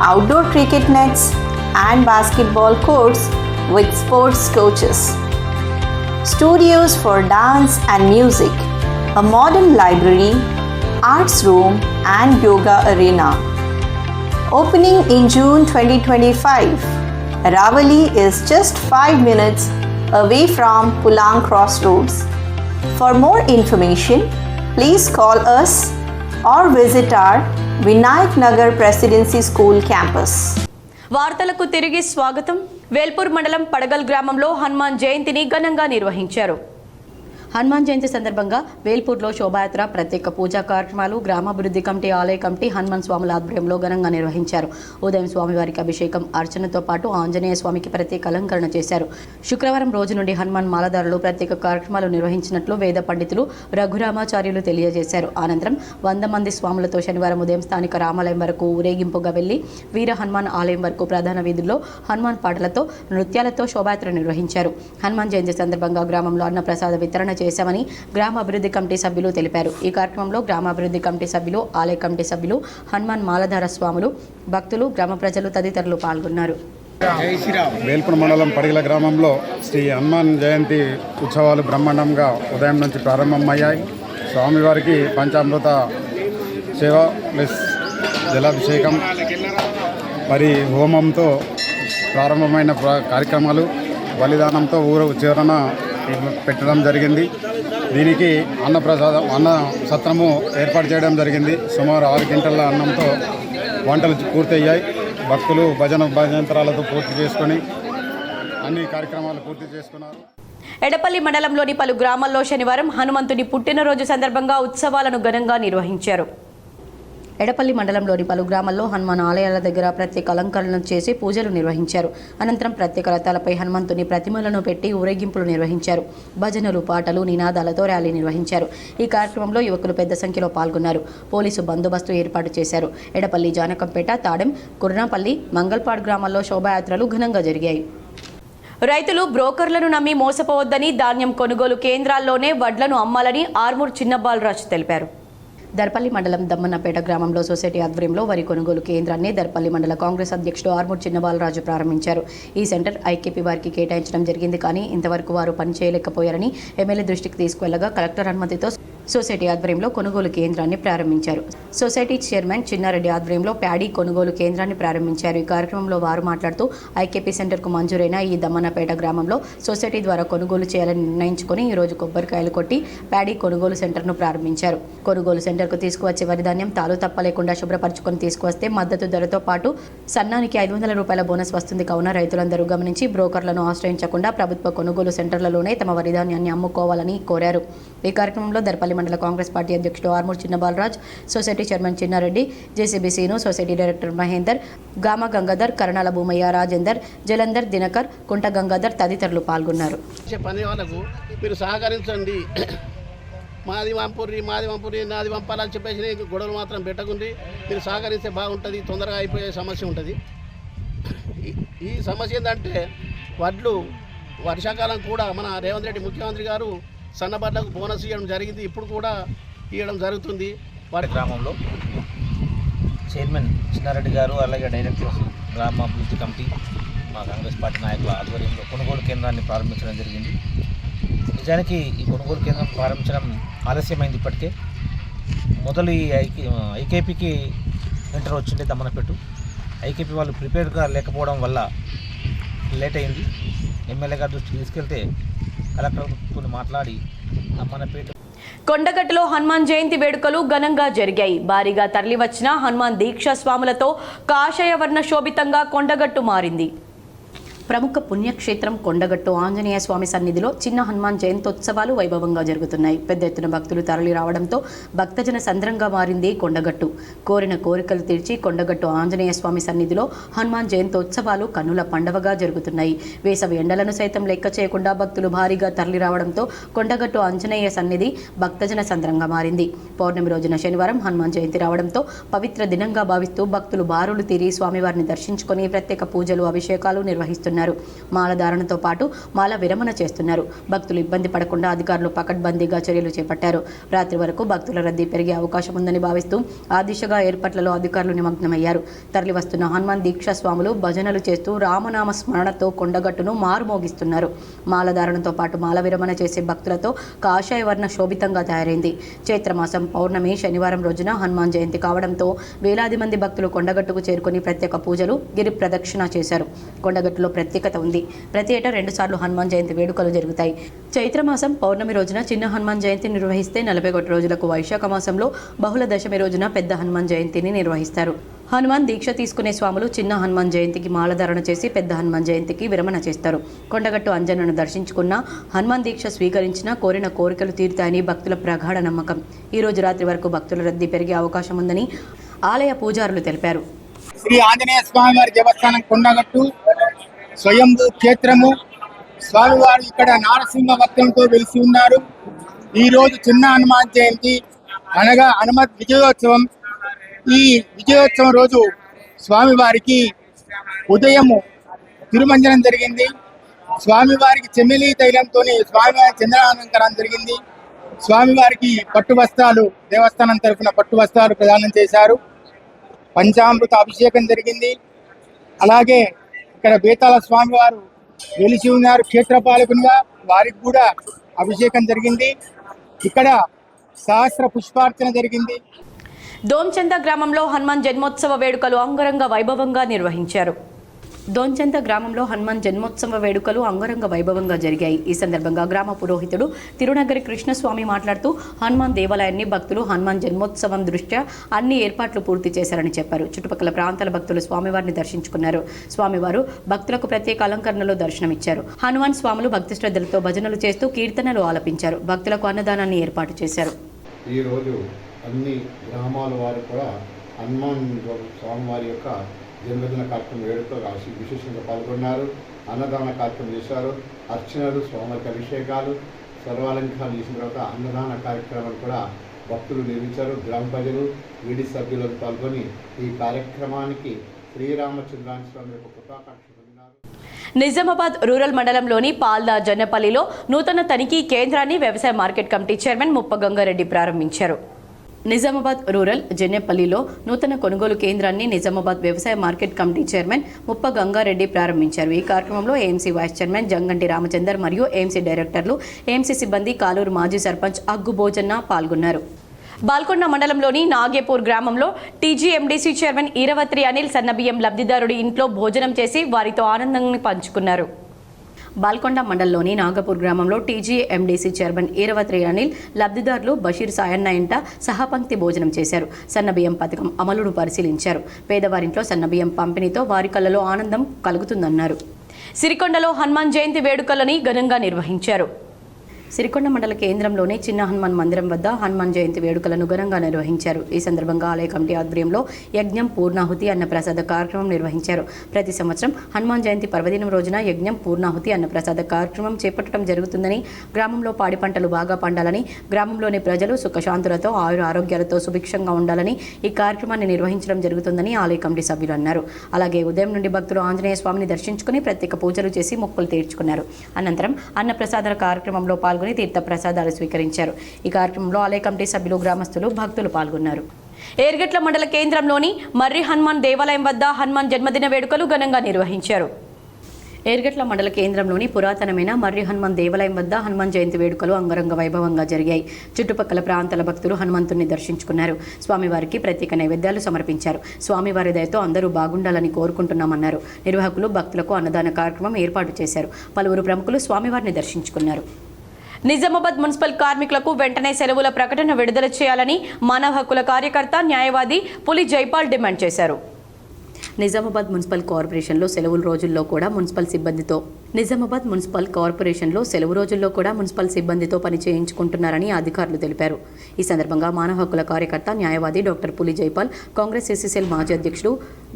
outdoor cricket nets, and basketball courts with sports coaches. Studios for dance and music, a modern library, arts room, and yoga arena. Opening in June 2025, Aravali is just 5 minutes away from Pulang Crossroads. For more information, please call us or visit our Vinayak Nagar Presidency School campus. వార్తలకు తిరిగి స్వాగతం. వేల్పూర్ మండలం పడగల్ గ్రామంలో హనుమాన్ జయంతిని ఘనంగా నిర్వహించారు. హనుమాన్ జయంతి సందర్భంగా వేల్పూర్లో శోభాయాత్ర, ప్రత్యేక పూజా కార్యక్రమాలు, గ్రామాభివృద్ధి కమిటీ, ఆలయ కమిటీ హనుమాన్ స్వాముల ఆధ్వర్యంలో ఘనంగా నిర్వహించారు. ఉదయం స్వామివారికి అభిషేకం, అర్చనతో పాటు ఆంజనేయ స్వామికి ప్రత్యేక అలంకరణ చేశారు. శుక్రవారం రోజు నుండి హనుమాన్ మాలదారులు ప్రత్యేక కార్యక్రమాలు నిర్వహించినట్లు వేద పండితులు రఘురామాచార్యులు తెలియజేశారు. అనంతరం 100 మంది స్వాములతో శనివారం ఉదయం స్థానిక రామాలయం వరకు ఊరేగింపుగా వెళ్లి వీర హనుమాన్ ఆలయం వరకు ప్రధాన వీధుల్లో హనుమాన్ పాటలతో, నృత్యాలతో శోభాయాత్ర నిర్వహించారు. హనుమాన్ జయంతి సందర్భంగా గ్రామంలో అన్నప్రసాద వితరణ చేశామని గ్రామ అభివృద్ధి కమిటీ సభ్యులు తెలిపారు. ఈ కార్యక్రమంలో గ్రామ అభివృద్ధి కమిటీ సభ్యులు, ఆలయ కమిటీ సభ్యులు, హనుమాన్ మాలధార స్వాములు, భక్తులు, గ్రామ ప్రజలు తదితరులు పాల్గొన్నారు. వేల్పూర్ మండలం పడిగల గ్రామంలో శ్రీ హనుమాన్ జయంతి ఉత్సవాలు బ్రహ్మాండంగా ఉదయం నుంచి ప్రారంభమయ్యాయి. స్వామివారికి పంచామృత సేవ ప్లస్ జలాభిషేకం మరి హోమంతో ప్రారంభమైన కార్యక్రమాలు, బలిదానంతో ఊరు చివరన పెట్టడం జరిగింది. దీనికి అన్న సత్రము ఏర్పాటు చేయడం జరిగింది. సుమారు 6 క్వింటాల అన్నంతో వంటలు పూర్తయ్యాయి. భక్తులు భజంత్రాలతో పూర్తి చేసుకొని అన్ని కార్యక్రమాలు పూర్తి చేసుకున్నారు. ఎడపల్లి మండలంలోని పలు గ్రామాల్లో శనివారం హనుమంతుడి పుట్టినరోజు సందర్భంగా ఉత్సవాలను ఘనంగా నిర్వహించారు. ఎడపల్లి మండలంలోని పలు గ్రామాల్లో హనుమాన్ ఆలయాల దగ్గర ప్రత్యేక అలంకరణలు చేసి పూజలు నిర్వహించారు. అనంతరం ప్రత్యేక రథాలపై హనుమంతుని ప్రతిమలను పెట్టి ఊరేగింపులు నిర్వహించారు. భజనలు, పాటలు, నినాదాలతో ర్యాలీ నిర్వహించారు. ఈ కార్యక్రమంలో యువకులు పెద్ద సంఖ్యలో పాల్గొన్నారు. పోలీసు బందోబస్తు ఏర్పాటు చేశారు. ఎడపల్లి, జానకంపేట, తాడెం, కుర్నాపల్లి, మంగల్పాడ్ గ్రామాల్లో శోభాయాత్రలు ఘనంగా జరిగాయి. రైతులు బ్రోకర్లను నమ్మి మోసపోవద్దని, ధాన్యం కొనుగోలు కేంద్రాల్లోనే వడ్లను అమ్మాలని ఆర్మూర్ చిన్నబాలరాజు తెలిపారు. దర్పల్లి మండలం దమ్మన్నపేట గ్రామంలో సొసైటీ ఆధ్వర్యంలో వరి కొనుగోలు కేంద్రాన్ని దర్పల్లి మండల కాంగ్రెస్ అధ్యక్షుడు ఆర్మూర్ చిన్నబాలరాజు ప్రారంభించారు. ఈ సెంటర్ ఐకేపీ వారికి కేటాయించడం జరిగింది, కానీ ఇంతవరకు వారు పనిచేయలేకపోయారని ఎమ్మెల్యే దృష్టికి తీసుకువెళ్లగా కలెక్టర్ అనుమతితో సొసైటీ ఆధ్వర్యంలో కొనుగోలు కేంద్రాన్ని ప్రారంభించారు. సొసైటీ చైర్మన్ చిన్నారెడ్డి ఆధ్వర్యంలో ప్యాడీ కొనుగోలు కేంద్రాన్ని ప్రారంభించారు. ఈ కార్యక్రమంలో వారు మాట్లాడుతూ ఐకేపీ సెంటర్కు మంజూరైన ఈ దమ్మన్నపేట గ్రామంలో సొసైటీ ద్వారా కొనుగోలు చేయాలని నిర్ణయించుకుని ఈరోజు కొబ్బరికాయలు కొట్టి ప్యాడీ కొనుగోలు సెంటర్ను ప్రారంభించారు. కొనుగోలు సెంటర్కు తీసుకువచ్చే వరి ధాన్యం తాలు తప్ప లేకుండా శుభ్రపరచుకొని తీసుకువస్తే మద్దతు ధరతో పాటు సన్నానికి 500 రూపాయల బోనస్ వస్తుంది. కావున రైతులందరూ గమనించి బ్రోకర్లను ఆశ్రయించకుండా ప్రభుత్వ కొనుగోలు సెంటర్లలోనే తమ వరి ధాన్యాన్ని అమ్ముకోవాలని కోరారు. ఈ కార్యక్రమంలో దర్పల్లి మండల కాంగ్రెస్ పార్టీ అధ్యక్షుడు Armoor Chinnabalraj, society chairman Chinnareddy, JCB Seenu, society director Mahender, Gama Gangadhar, Karanala Bhumaiah, Rajender, Jalandhar, Dinakar, Kunta Gangadhar తదితరులు పాల్గొన్నారు. మీరు సహకరించండి, మాది వంపుర్రి నాది వంపాలని చెప్పేసి గొడవలు మాత్రం పెట్టకుండి మీరు సహకరిస్తే బాగుంటుంది, తొందరగా అయిపోయే సమస్య ఉంటుంది. ఈ సమస్య ఏంటంటే వడ్లు వర్షాకాలం కూడా మన రేవంత్ రెడ్డి ముఖ్యమంత్రి గారు సన్నబడ్లకు బోనస్ ఇవ్వడం జరిగింది, ఇప్పుడు కూడా ఇవ్వడం జరుగుతుంది. గ్రామంలో చైర్మన్ చిన్నారెడ్డి గారు అలాగే డైరెక్టర్స్ గ్రామాభివృద్ధి కమిటీ మా కాంగ్రెస్ పార్టీ నాయకుల ఆధ్వర్యంలో కొనుగోలు కేంద్రాన్ని ప్రారంభించడం జరిగింది. నిజానికి ఈ కొనుగోలు కేంద్రం ప్రారంభించడం ఆలస్యమైంది. ఇప్పటికే మొదలు ఈ ఐకేపీకి వెంటనే వచ్చిండే దమ్మనపెట్టు ఐకేపీ వాళ్ళు ప్రిపేర్డ్గా లేకపోవడం వల్ల లేట్ అయింది. ఎమ్మెల్యే గారి దృష్టికి తీసుకెళ్తే కలెక్టర్తో మాట్లాడి దమ్మనపేట కొండగట్టులో హనుమాన్ జయంతి వేడుకలు ఘనంగా జరిగాయి. భారీగా తరలివచ్చిన హనుమాన్ దీక్షా స్వాములతో కాషాయ వర్ణ శోభితంగా కొండగట్టు మారింది. ప్రముఖ పుణ్యక్షేత్రం కొండగట్టు ఆంజనేయ స్వామి సన్నిధిలో చిన్న హనుమాన్ జయంతోత్సవాలు వైభవంగా జరుగుతున్నాయి. పెద్ద ఎత్తున భక్తులు తరలి రావడంతో భక్తజన సంద్రంగా మారింది కొండగట్టు. కోరిన కోరికలు తీర్చి కొండగట్టు ఆంజనేయ స్వామి సన్నిధిలో హనుమాన్ జయంతోత్సవాలు కన్నుల పండవగా జరుగుతున్నాయి. వేసవి ఎండలను సైతం లెక్క చేయకుండా భక్తులు భారీగా తరలి రావడంతో కొండగట్టు ఆంజనేయ సన్నిధి భక్తజన సంద్రంగా మారింది. పౌర్ణమి రోజున శనివారం హనుమాన్ జయంతి రావడంతో పవిత్ర దినంగా భావిస్తూ భక్తులు బారులు తీరి స్వామివారిని దర్శించుకొని ప్రత్యేక పూజలు అభిషేకాలు నిర్వహిస్తున్నారు. మాలధారణతో పాటు మాల విరమణ చేస్తున్నారు. భక్తులు ఇబ్బంది పడకుండా అధికారులు పకడ్బందీగా చర్యలు చేపట్టారు. రాత్రి వరకు భక్తుల రద్దీ పెరిగే అవకాశం ఉందని భావిస్తూ ఆ దిశగా ఏర్పాట్లలో అధికారులు నిమగ్నమయ్యారు. తరలి వస్తున్న హనుమాన్ దీక్షా స్వాములు భజనలు చేస్తూ రామనామ స్మరణతో కొండగట్టును మారుమోగిస్తున్నారు. మాలధారణతో పాటు మాల విరమణ చేసే భక్తులతో కాషాయ వర్ణ శోభితంగా తయారైంది. చైత్రమాసం పౌర్ణమి శనివారం రోజున హనుమాన్ జయంతి కావడంతో వేలాది మంది భక్తులు కొండగట్టుకు చేరుకుని ప్రత్యేక పూజలు గిరి ప్రదక్షిణ చేశారు. కొండగట్టులో ప్రత్యేకత ఉంది. ప్రతి ఏటా 2 సార్లు హనుమాన్ జయంతి వేడుకలు జరుగుతాయి. చైత్రమాసం పౌర్ణమి రోజున చిన్న హనుమాన్ జయంతి నిర్వహిస్తే 41 రోజులకు, వైశాఖ మాసంలో బహుళ దశమి రోజున పెద్ద హనుమాన్ జయంతిని నిర్వహిస్తారు. హనుమాన్ దీక్ష తీసుకునే స్వాములు చిన్న హనుమాన్ జయంతికి మాలధారణ చేసి పెద్ద హనుమాన్ జయంతికి విరమణ చేస్తారు. కొండగట్టు అంజనను దర్శించుకున్న హనుమాన్ దీక్ష స్వీకరించిన కోరిన కోరికలు తీరుతాయని భక్తుల ప్రగాఢ నమ్మకం. ఈ రోజు రాత్రి వరకు భక్తుల రద్దీ పెరిగే అవకాశం ఉందని ఆలయ పూజారులు తెలిపారు. శ్రీ ఆంజనేయ స్వామి వారి దేవస్థానం కొండగట్టు స్వయంభూ క్షేత్రము. స్వామివారు ఇక్కడ నారసింహ భక్తులతో వెలిసి ఉన్నారు. ఈరోజు చిన్న హనుమాన్ జయంతి అనగా హనుమత్ విజయోత్సవం. ఈ విజయోత్సవం రోజు స్వామివారికి ఉదయము తిరుమంజనం జరిగింది. స్వామివారికి చెమ్మిలి తైలంతో స్వామివారి చంద్రాలంకరణ జరిగింది. స్వామివారికి పట్టు వస్త్రాలు దేవస్థానం తరఫున పట్టు వస్త్రాలు ప్రదానం చేశారు. పంచామృత అభిషేకం జరిగింది. అలాగే ఇక్కడ బేతాళ స్వామివారు వెలిసి ఉన్నారు క్షేత్రపాలకునిగా, వారికి కూడా అభిషేకం జరిగింది. ఇక్కడ సహస్ర పుష్పార్చన జరిగింది. దోంచంద గ్రామంలో హనుమాన్ జన్మోత్సవ వేడుకలు అంగరంగ వైభవంగా నిర్వహించారు. దోంచంద గ్రామంలో హనుమాన్ జన్మోత్సవ వేడుకలు అంగరంగ వైభవంగా జరిగాయి. ఈ సందర్భంగా గ్రామ పురోహితుడు తిరునగరి కృష్ణస్వామి మాట్లాడుతూ హనుమాన్ దేవాలయాన్ని భక్తులు హనుమాన్ జన్మోత్సవం దృష్ట్యా అన్ని ఏర్పాట్లు పూర్తి చేశారని చెప్పారు. చుట్టుపక్కల ప్రాంతాల భక్తులు స్వామివారిని దర్శించుకున్నారు. స్వామివారు భక్తులకు ప్రత్యేక అలంకరణలో దర్శనమిచ్చారు. హనుమాన్ స్వాములు భక్తి శ్రద్ధలతో భజనలు చేస్తూ కీర్తనలు ఆలపించారు. భక్తులకు అన్నదానాన్ని ఏర్పాటు చేశారు. ఈరోజు అన్ని గ్రామాల వారు కూడా హనుమాన్ స్వామివారి యొక్క జన్మదిన కార్యక్రమం వేడుకలో విశేషంగా పాల్గొన్నారు. అన్నదాన కార్యక్రమం చేశారు. అర్చనలు, స్వామివారికి అభిషేకాలు, సర్వాలంకారాలు చేసిన తర్వాత అన్నదాన కార్యక్రమాలు కూడా భక్తులు నిర్మించారు. గ్రామ ప్రజలు, వీడి సభ్యులకు పాల్గొని ఈ కార్యక్రమానికి శ్రీరామచంద్రాని స్వామి యొక్క కృపాకాంక్ష పొందినారు. నిజామాబాద్ రూరల్ మండలంలోని పాల్దా జన్నపల్లిలో నూతన తనిఖీ కేంద్రాన్ని వ్యవసాయ మార్కెట్ కమిటీ చైర్మన్ ముప్ప గంగారెడ్డి ప్రారంభించారు. నిజామాబాద్ రూరల్ జన్నెపల్లిలో నూతన కొనుగోలు కేంద్రాన్ని నిజామాబాద్ వ్యవసాయ మార్కెట్ కమిటీ చైర్మన్ ముప్ప గంగారెడ్డి ప్రారంభించారు. ఈ కార్యక్రమంలో ఏఎంసీ వైస్ చైర్మన్ జంగంటి రామచందర్ మరియు ఏఎంసీ డైరెక్టర్లు, ఏఎంసీ సిబ్బంది, కాలూరు మాజీ సర్పంచ్ అగ్గు భోజన్న పాల్గొన్నారు. బాల్కొండ మండలంలోని నాగేపూర్ గ్రామంలో టీజీఎండీసీ చైర్మన్ ఈరవత్రి అనిల్ సన్నబియ్యం లబ్ధిదారుడి ఇంట్లో భోజనం చేసి వారితో ఆనందాన్ని పంచుకున్నారు. బాల్కొండ మండలంలోని నాగపూర్ గ్రామంలో టీజీఎండీసీ చైర్మన్ ఈరవత్రి అనిల్ లబ్ధిదారులు బషీర్ సాయన్న ఇంట సహపంక్తి భోజనం చేశారు. సన్నబియ్యం పథకం అమలును పరిశీలించారు. పేదవారింట్లో సన్నబియ్యం పంపిణీతో వారి కళ్ళలో ఆనందం కలుగుతుందన్నారు. సిరికొండలో హనుమాన్ జయంతి వేడుకలని ఘనంగా నిర్వహించారు. సిరికొండ మండల కేంద్రంలోని చిన్న హనుమాన్ మందిరం వద్ద హనుమాన్ జయంతి వేడుకలను ఘనంగా నిర్వహించారు. ఈ సందర్భంగా ఆలయ కమిటీ ఆధ్వర్యంలో యజ్ఞం, పూర్ణాహుతి, అన్నప్రసాద కార్యక్రమం నిర్వహించారు. ప్రతి సంవత్సరం హనుమాన్ జయంతి పర్వదినం రోజున యజ్ఞం, పూర్ణాహుతి, అన్నప్రసాద కార్యక్రమం చేపట్టడం జరుగుతుందని, గ్రామంలో పాడి పంటలు బాగా పండాలని, గ్రామంలోని ప్రజలు సుఖశాంతులతో ఆయుర ఆరోగ్యాలతో సుభిక్షంగా ఉండాలని ఈ కార్యక్రమాన్ని నిర్వహించడం జరుగుతుందని ఆలయ కమిటీ సభ్యులు అన్నారు. అలాగే ఉదయం నుండి భక్తులు ఆంజనేయ స్వామిని దర్శించుకుని ప్రత్యేక పూజలు చేసి మొక్కులు తీర్చుకున్నారు. అనంతరం అన్నప్రసాద కార్యక్రమంలో పాల్గొని తీర్థ ప్రసాదాలు స్వీకరించారు. ఈ కార్యక్రమంలో ఆలయ కమిటీ సభ్యులు, గ్రామస్తులు, భక్తులు పాల్గొన్నారు. ఏర్గట్ల మండల కేంద్రంలోని మర్రి హనుమాన్ దేవాలయం వద్ద హనుమాన్ జన్మదిన వేడుకలు ఘనంగా నిర్వహించారు. ఏర్గట్ల మండల కేంద్రంలోని పురాతనమైన మర్రి హనుమాన్ దేవాలయం వద్ద హనుమాన్ జయంతి వేడుకలు అంగరంగ వైభవంగా జరిగాయి. చుట్టుపక్కల ప్రాంతాల భక్తులు హనుమంతుడిని దర్శించుకున్నారు. స్వామివారికి ప్రత్యేక నైవేద్యాలు సమర్పించారు. స్వామివారి దయతో అందరూ బాగుండాలని కోరుకుంటున్నామన్నారు. నిర్వాహకులు భక్తులకు అన్నదాన కార్యక్రమం ఏర్పాటు చేశారు. పలువురు ప్రముఖులు స్వామివారిని దర్శించుకున్నారు. నిజామాబాద్ మున్సిపల్ కార్మికులకు వెంటనే సెలవుల ప్రకటన విడుదల చేయాలని మానవ హక్కుల కార్యకర్త, న్యాయవాది పులి జైపాల్ డిమాండ్ చేశారు. నిజామాబాద్ మున్సిపల్ కార్పొరేషన్లో సెలవు రోజుల్లో కూడా మున్సిపల్ సిబ్బందితో పని చేయించుకుంటున్నారని అధికారులు తెలిపారు. ఈ సందర్భంగా మానవ హక్కుల కార్యకర్త, న్యాయవాది డాక్టర్ పులి జైపాల్, కాంగ్రెస్ ఎస్సీసీఎల్ మాజీ అధ్యక్షుడు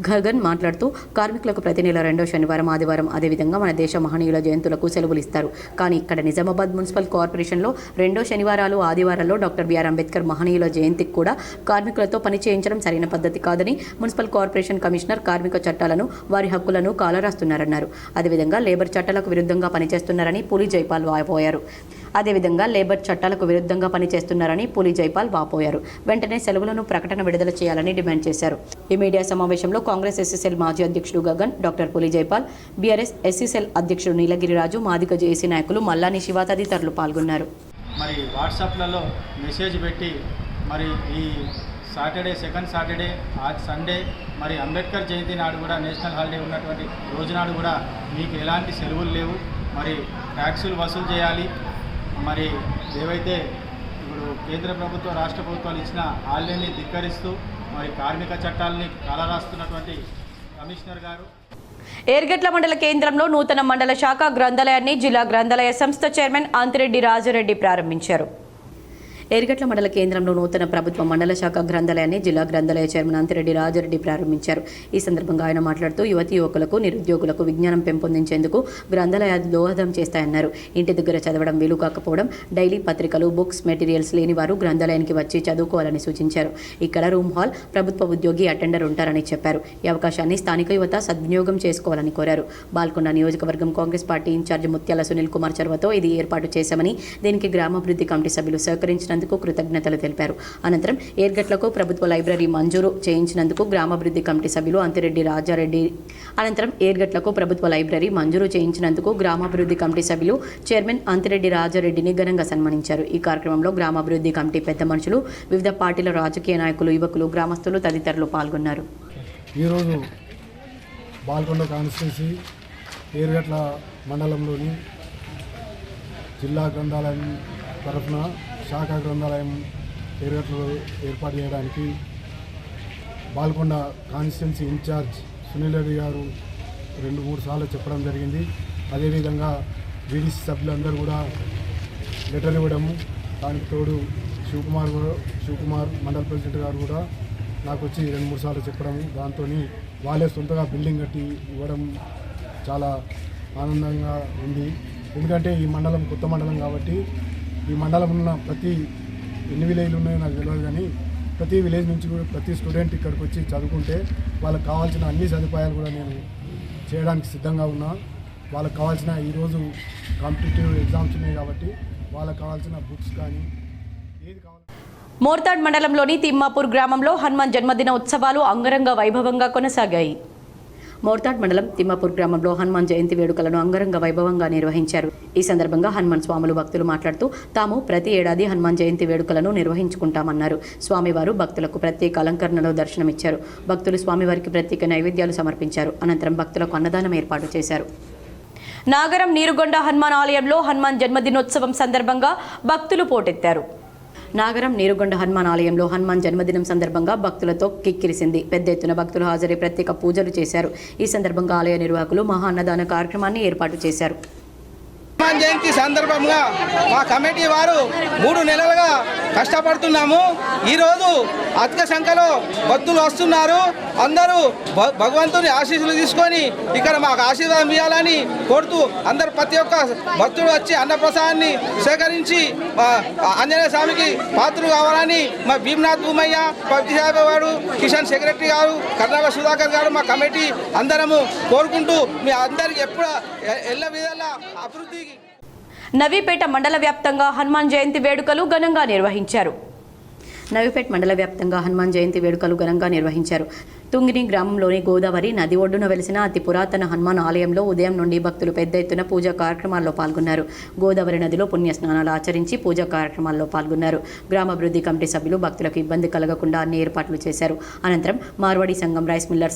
గగన్ మాట్లాడుతూ కార్మికులకు ప్రతి నెల 2వ శనివారం, ఆదివారం, అదేవిధంగా మన దేశ మహనీయుల జయంతులకు సెలవులు ఇస్తారు. కానీ ఇక్కడ నిజామాబాద్ మున్సిపల్ కార్పొరేషన్లో 2వ శనివారాలు, ఆదివారాల్లో డాక్టర్ బిఆర్ అంబేద్కర్ మహనీయుల జయంతికి కూడా కార్మికులతో పని చేయించడం సరైన పద్ధతి కాదని మున్సిపల్ కార్పొరేషన్ కమిషనర్ కార్మిక చట్టాలను, వారి హక్కులను కాలరాస్తున్నారన్నారు. అదేవిధంగా లేబర్ చట్టాలకు విరుద్ధంగా పనిచేస్తున్నారని పులి జైపాల్ వాపోయారు. వెంటనే సెలవులను ప్రకటన విడుదల చేయాలని డిమాండ్ చేశారు. ఈ మీడియా సమావేశంలో కాంగ్రెస్ ఎస్సీసీఎల్ మాజీ అధ్యక్షుడు గగన్, డాక్టర్ పులి జైపాల్, బీఆర్ఎస్ ఎస్సీసీఎల్ అధ్యక్షుడు నీలగిరిరాజు, మాదిగ జేఏసీ నాయకులు మల్లాని శివ తదితరులు పాల్గొన్నారు. మరి వాట్సాప్లలో మెసేజ్ పెట్టి మరి ఈ సాటర్డే, సెకండ్ సాటర్డే, ఆజ్ సండే, మరి అంబేద్కర్ జయంతి నాడు కూడా నేషనల్ హాలిడే ఉన్నటువంటి రోజునాడు కూడా మీకు ఎలాంటి సెలవులు లేవు, మరి ట్యాక్సులు వసూలు చేయాలి, మరి ఏవైతే ఇప్పుడు కేంద్ర ప్రభుత్వం, రాష్ట్ర ప్రభుత్వాలు ఇచ్చిన హాలిడేని ధిక్కరిస్తూ మరి కార్మిక చట్టాలని కాలరాస్తున్నటువంటి కమిషనర్ గారు. ఏర్గట్ల మండల కేంద్రంలో నూతన మండల శాఖ గ్రంథాలయాన్ని జిల్లా గ్రంథాలయ సంస్థ చైర్మన్ అంతిరెడ్డి రాజారెడ్డి ప్రారంభించారు. ఏర్గట్ల మండల కేంద్రంలో నూతన ప్రభుత్వ మండల శాఖ గ్రంథాలయాన్ని జిల్లా గ్రంథాలయ చైర్మన్ అంతిరెడ్డి రాజారెడ్డి ప్రారంభించారు. ఈ సందర్భంగా ఆయన మాట్లాడుతూ యువతీ యువకులకు, నిరుద్యోగులకు విజ్ఞానం పెంపొందించేందుకు గ్రంథాలయాలు దోహదం చేస్తాయన్నారు. ఇంటి దగ్గర చదవడం వీలు కాకపోవడం, డైలీ పత్రికలు, బుక్స్, మెటీరియల్స్ లేని వారు గ్రంథాలయానికి వచ్చి చదువుకోవాలని సూచించారు. ఇక్కడ రూమ్ హాల్, ప్రభుత్వ ఉద్యోగి, అటెండర్ ఉంటారని చెప్పారు. ఈ అవకాశాన్ని స్థానిక యువత సద్వినియోగం చేసుకోవాలని కోరారు. బాల్కొండ నియోజకవర్గం కాంగ్రెస్ పార్టీ ఇన్ఛార్జ్ ముత్యాల సునీల్ కుమార్ చొరవతో ఇది ఏర్పాటు చేశామని, దీనికి గ్రామాభివృద్ధి కమిటీ సభ్యులు సహకరించిన కృతజ్ఞతలు తెలిపారు. అనంతరం ఏర్గట్లకు ప్రభుత్వ లైబ్రరీ మంజూరు చేయించినందుకు గ్రామాభివృద్ధి కమిటీ సభ్యులు చైర్మన్ అంతిరెడ్డి రాజారెడ్డిని ఘనంగా సన్మానించారు. ఈ కార్యక్రమంలో గ్రామాభివృద్ధి కమిటీ పెద్ద మనుషులు, వివిధ పార్టీల రాజకీయ నాయకులు, యువకులు, గ్రామస్తులు తదితరులు పాల్గొన్నారు. ఈరోజు బాల్కొండ కాన్స్టిట్యున్సీ ఏర్గట్ల మండలంలోని జిల్లా గ్రంథాలయం తరఫున శాఖ గ్రంథాలయం ఏర్గట్లో ఏర్పాటు చేయడానికి బాల్కొండ కాన్స్టిట్యున్సీ ఇన్ఛార్జ్ సునీల్ రెడ్డి గారు 2-3 సార్లు చెప్పడం జరిగింది. అదేవిధంగా బీడీసీ సభ్యులందరూ కూడా లెటర్ ఇవ్వడము, దానికి తోడు శివకుమార్ మండల ప్రెసిడెంట్ గారు కూడా నాకు వచ్చి 2-3 సార్లు చెప్పడము, దాంతో వాళ్ళే సొంతగా బిల్డింగ్ కట్టి ఇవ్వడం చాలా ఆనందంగా ఉంది. ఎందుకంటే ఈ మండలం కొత్త మండలం కాబట్టి ఈ మండలం ఉన్న ప్రతి ఎన్ని విలేజ్లు ఉన్నాయో నాకు తెలియదు, కానీ ప్రతి విలేజ్ నుంచి కూడా ప్రతి స్టూడెంట్ ఇక్కడికి వచ్చి చదువుకుంటే వాళ్ళకి కావాల్సిన అన్ని సదుపాయాలు కూడా నేను చేయడానికి సిద్ధంగా ఉన్నా. వాళ్ళకి కావాల్సిన ఈరోజు కాంపిటేటివ్ ఎగ్జామ్స్ ఉన్నాయి కాబట్టి వాళ్ళకి కావాల్సిన బుక్స్ కానీ ఏది కావాలి. మోర్తాడ్ మండలంలోని తిమ్మాపూర్ గ్రామంలో హనుమాన్ జన్మదిన ఉత్సవాలు అంగరంగ వైభవంగా కొనసాగాయి. మోర్తాడ్ మండలం తిమ్మాపూర్ గ్రామంలో హనుమాన్ జయంతి వేడుకలను అంగరంగ వైభవంగా నిర్వహించారు. ఈ సందర్భంగా హనుమాన్ స్వాములు భక్తులు మాట్లాడుతూ తాము ప్రతి ఏడాది హనుమాన్ జయంతి వేడుకలను నిర్వహించుకుంటామన్నారు. స్వామివారు భక్తులకు ప్రత్యేక అలంకరణలో దర్శనమిచ్చారు. భక్తులు స్వామివారికి ప్రత్యేక నైవేద్యాలు సమర్పించారు. అనంతరం భక్తులకు అన్నదానం ఏర్పాటు చేశారు. నాగరం నీరుగొండ హనుమాన్ ఆలయంలో హనుమాన్ జన్మదినోత్సవం సందర్భంగా భక్తులు పోటెత్తారు. నాగరం నీరుగొండ హనుమాన్ ఆలయంలో హనుమాన్ జన్మదినం సందర్భంగా భక్తులతో కిక్కిరిసింది. పెద్ద ఎత్తున భక్తులు హాజరై ప్రత్యేక పూజలు చేశారు. ఈ సందర్భంగా ఆలయ నిర్వాహకులు మహా అన్నదాన కార్యక్రమాన్ని ఏర్పాటు చేశారు. హనుమాన్ జయంతి సందర్భంగా మా కమిటీ వారు 3 నెలలుగా కష్టపడుతున్నాము. ఈరోజు అధిక సంఖ్యలో భక్తులు వస్తున్నారు. అందరూ భగవంతుని ఆశీస్సులు తీసుకొని ఇక్కడ మాకు ఆశీర్వాదం ఇవ్వాలని కోరుతూ అందరు ప్రతి ఒక్క భక్తుడు వచ్చి అన్నప్రసాదాన్ని సేకరించి ఆంజనేయ స్వామికి పాత్రలు కావాలని మా భీమ్నాథ్ భూమయ్య, పబ్జీ గారు, కిషన్ సెక్రటరీ గారు, కర్ణాటక సుధాకర్ గారు, మా కమిటీ అందరము కోరుకుంటూ మీ అందరికి ఎప్పుడు ఎల్ల విధాలా అభివృద్ధి. నవీపేట మండల వ్యాప్తంగా హనుమాన్ జయంతి వేడుకలు ఘనంగా నిర్వహించారు. నవీపేట మండల వ్యాప్తంగా హనుమాన్ జయంతి వేడుకలు ఘనంగా నిర్వహించారు. తుంగిని గ్రామంలోని గోదావరి నది ఒడ్డున వెలిసిన అతి పురాతన హనుమాన్ ఆలయంలో ఉదయం నుండి భక్తులు పెద్ద ఎత్తున పూజా కార్యక్రమాల్లో పాల్గొన్నారు. గోదావరి నదిలో పుణ్య స్నానాలు ఆచరించి పూజా కార్యక్రమాల్లో పాల్గొన్నారు. గ్రామాభివృద్ధి కమిటీ సభ్యులు భక్తులకు ఇబ్బంది కలగకుండా అన్ని ఏర్పాట్లు చేశారు. అనంతరం మార్వాడి సంఘం రైస్ మిల్లర్ల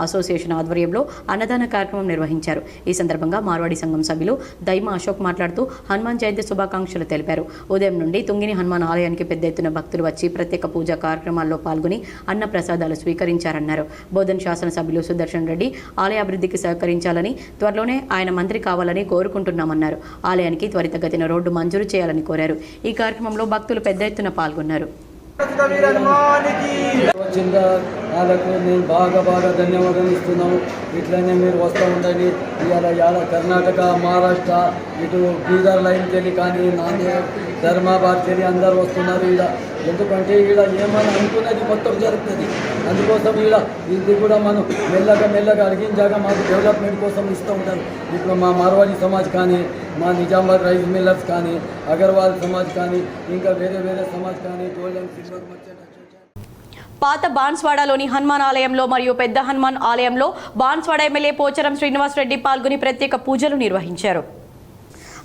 అసోసియేషన్ ఆధ్వర్యంలో అన్నదాన కార్యక్రమం నిర్వహించారు. ఈ సందర్భంగా మార్వాడి సంఘం సభ్యులు దైమ అశోక్ మాట్లాడుతూ హనుమాన్ జయంతి శుభాకాంక్షలు తెలిపారు. ఉదయం నుండి తుంగిని హనుమాన్ ఆలయానికి పెద్ద ఎత్తున భక్తులు వచ్చి ప్రత్యేక పూజా కార్యక్రమాల్లో పాల్గొని అన్న ప్రసాదాలు స్వీకరించారన్నారు. బోధన్ శాసనసభ్యులు సుదర్శన్ రెడ్డి ఆలయ అభివృద్ధికి సహకరించాలని, త్వరలోనే ఆయన మంత్రి కావాలని కోరుకుంటున్నామన్నారు. ఆలయానికి త్వరితగతిన రోడ్డు మంజూరు చేయాలని కోరారు. ఈ కార్యక్రమంలో భక్తులు పెద్ద ఎత్తున పాల్గొన్నారు. వచ్చిన వాళ్ళకు నేను బాగా ధన్యవాదాలు ఇస్తున్నాము. ఇట్లనే మీరు వస్తూ ఉండండి. ఇవాళ కర్ణాటక, మహారాష్ట్ర, ఇటు బీదర్ లైన్కి వెళ్ళి కానీ నాందేడ్, ధర్మాబాద్కి వెళ్ళి అందరూ వస్తున్నారు. ఇక్కడ ఎందుకంటే ఇక్కడ ఏమని అనుకున్నది మొత్తం జరుగుతుంది. అందుకోసం ఇది కూడా మనం మెల్లగా అడిగించాక మాకు డెవలప్మెంట్ కోసం ఇస్తూ ఉంటారు. ఇప్పుడు మా మార్వాడి సమాజ్ కానీ, మా నిజామాబాద్ రైస్ మిల్లర్స్ కానీ, అగర్వాల్ సమాజ్ కానీ, ఇంకా వేరే సమాజ్ కానీ, గోల్డ్ అండ్ సిల్వర్ మర్చెంట్. పాత బాన్స్వాడలోని హనుమాన్ ఆలయంలో మరియు పెద్ద హనుమాన్ ఆలయంలో బాన్స్వాడ ఎమ్మెల్యే పోచారం శ్రీనివాసరెడ్డి పాల్గొని ప్రత్యేక పూజలు నిర్వహించారు.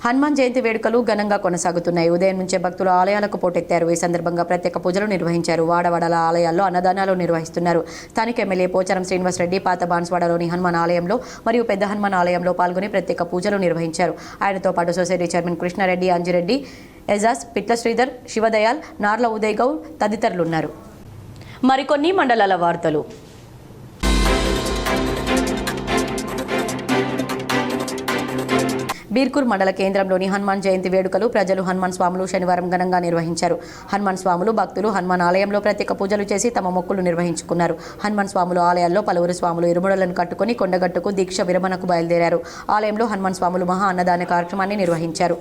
హనుమాన్ జయంతి వేడుకలు ఘనంగా కొనసాగుతున్నాయి. ఉదయం నుంచే భక్తులు ఆలయాలకు పోటెత్తారు. ఈ సందర్భంగా ప్రత్యేక పూజలు నిర్వహించారు. వాడవాడల ఆలయాల్లో అన్నదానాలు నిర్వహిస్తున్నారు. స్థానిక ఎమ్మెల్యే పోచారం శ్రీనివాసరెడ్డి పాత బాన్స్వాడలోని హనుమాన్ ఆలయంలో మరియు పెద్ద హనుమాన్ ఆలయంలో పాల్గొని ప్రత్యేక పూజలు నిర్వహించారు. ఆయనతో పాటు సొసైటీ చైర్మన్ కృష్ణారెడ్డి, అంజిరెడ్డి, ఎజాజ్, పిట్ల శ్రీధర్, శివదయాల్, నార్ల ఉదయ్ గౌడ్ తదితరులున్నారు. మరికొన్ని మండలాల వార్తలు. బీర్కూర్ మండల కేంద్రంలోని హనుమాన్ జయంతి వేడుకలు ప్రజలు హనుమాన్ స్వాములు శనివారం ఘనంగా నిర్వహించారు. హనుమాన్ స్వాములు భక్తులు హనుమాన్ ఆలయంలో ప్రత్యేక పూజలు చేసి తమ మొక్కులు నిర్వహించుకున్నారు. హనుమాన్ స్వాములు ఆలయాల్లో పలువురు స్వాములు ఇరుముడలను కట్టుకుని కొండగట్టుకు దీక్ష విరమణకు బయలుదేరారు. ఆలయంలో హనుమాన్ స్వాములు మహా అన్నదాన కార్యక్రమాన్ని నిర్వహించారు.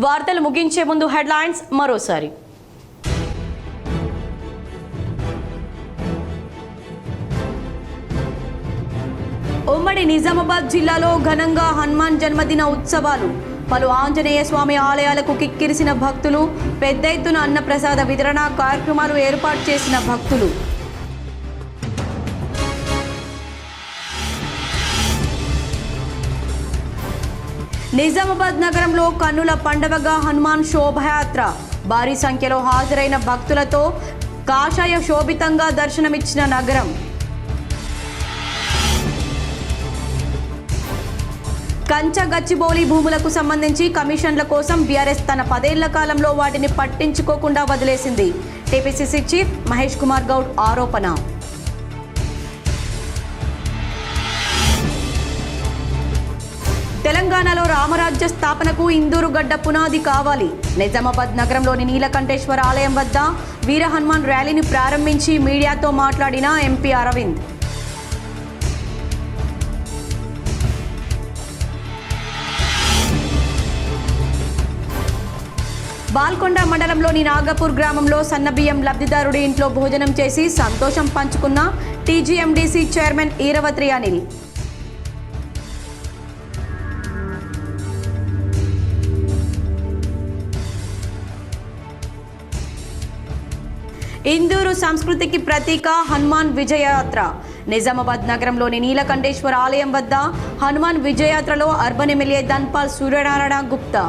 వార్తలు ముగించే ముందు హెడ్లైన్స్ మరోసారి. ఉమ్మడి నిజామాబాద్ జిల్లాలో ఘనంగా హనుమాన్ జన్మదిన ఉత్సవాలు. పలు ఆంజనేయ స్వామి ఆలయాలకు కిక్కిరిసిన భక్తులు. పెద్ద ఎత్తున అన్నప్రసాద వితరణ కార్యక్రమాలు ఏర్పాటు చేసిన భక్తులు. నిజామాబాద్ నగరంలో కన్నుల పండవగా హనుమాన్ శోభయాత్ర. భారీ సంఖ్యలో హాజరైన భక్తులతో కాషాయ శోభితంగా దర్శనమిచ్చిన నగరం. కంచగచ్చిబౌలి భూములకు సంబంధించి కమిషన్ల కోసం బీఆర్ఎస్ తన 10 ఏళ్ల కాలంలో వాటిని పట్టించుకోకుండా వదిలేసింది. టీపీసీసీ చీఫ్ మహేష్ కుమార్ గౌడ్ ఆరోపణ. తెలంగాణలో రామరాజ్య స్థాపనకు ఇందూరు గడ్డ పునాది కావాలి. నిజామాబాద్ నగరంలోని నీలకంఠేశ్వర ఆలయం వద్ద వీర హనుమాన్ ర్యాలీని ప్రారంభించి మీడియాతో మాట్లాడిన ఎంపీ అరవింద్. బాల్కొండ మండలంలోని నాగపూర్ గ్రామంలో సన్నబియ్యం లబ్ధిదారుడి ఇంట్లో భోజనం చేసి సంతోషం పంచుకున్న టీజీఎండీసీ చైర్మన్ ఈరవత్రి అనిల్. ఇందూరు సంస్కృతికి ప్రతీక హనుమాన్ విజయయాత్ర. నిజామాబాద్ నగరంలోని నీలకంఠేశ్వర ఆలయం వద్ద హనుమాన్ విజయయాత్రలో అర్బన్ ఎమ్మెల్యే ధన్పాల్ సూర్యనారాయణ గుప్తా.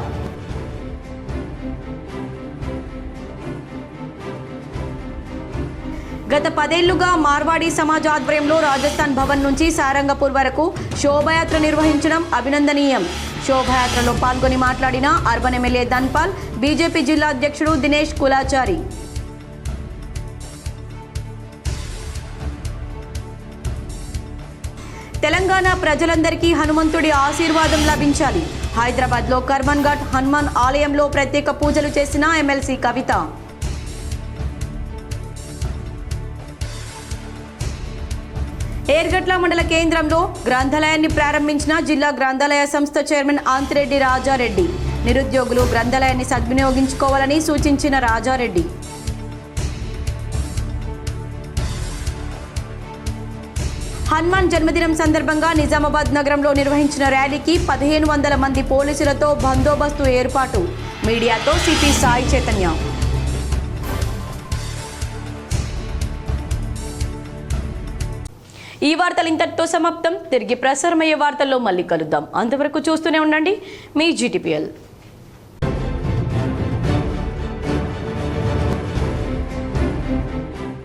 గత 10 ఏళ్లుగా మార్వాడి సమాజ్ ఆధ్వర్యంలో రాజస్థాన్ భవన్ నుంచి సారంగపూర్ వరకు శోభయాత్ర నిర్వహించడం అభినందనీయం. శోభయాత్రలో పాల్గొని మాట్లాడిన అర్బన్ ఎమ్మెల్యే ధన్పాల్, బీజేపీ జిల్లా అధ్యక్షుడు దినేష్ కులాచారి. తెలంగాణ ప్రజలందరికీ హనుమంతుడి ఆశీర్వాదం లభించాలి. హైదరాబాద్లో కర్మన్ ఘాట్ హనుమాన్ ఆలయంలో ప్రత్యేక పూజలు చేసిన ఎమ్మెల్సీ కవిత. ఏర్గట్ల మండల కేంద్రంలో గ్రంథాలయాన్ని ప్రారంభించిన జిల్లా గ్రంథాలయ సంస్థ చైర్మన్ అంతిరెడ్డి రాజారెడ్డి. నిరుద్యోగులు గ్రంథాలయాన్ని సద్వినియోగించుకోవాలని సూచించిన రాజారెడ్డి. హనుమాన్ జన్మదినం సందర్భంగా నిజామాబాద్ నగరంలో నిర్వహించిన ర్యాలీకి 1500 మంది పోలీసులతో బందోబస్తు ఏర్పాటు. మీడియాతో సిపి సాయి చైతన్య. ఈ వార్తలు ఇంతటితో సమాప్తం. తిరిగి ప్రసారమయ్యే వార్తల్లో మళ్ళీ కలుద్దాం. అంతవరకు చూస్తూనే ఉండండి మీ GTPL.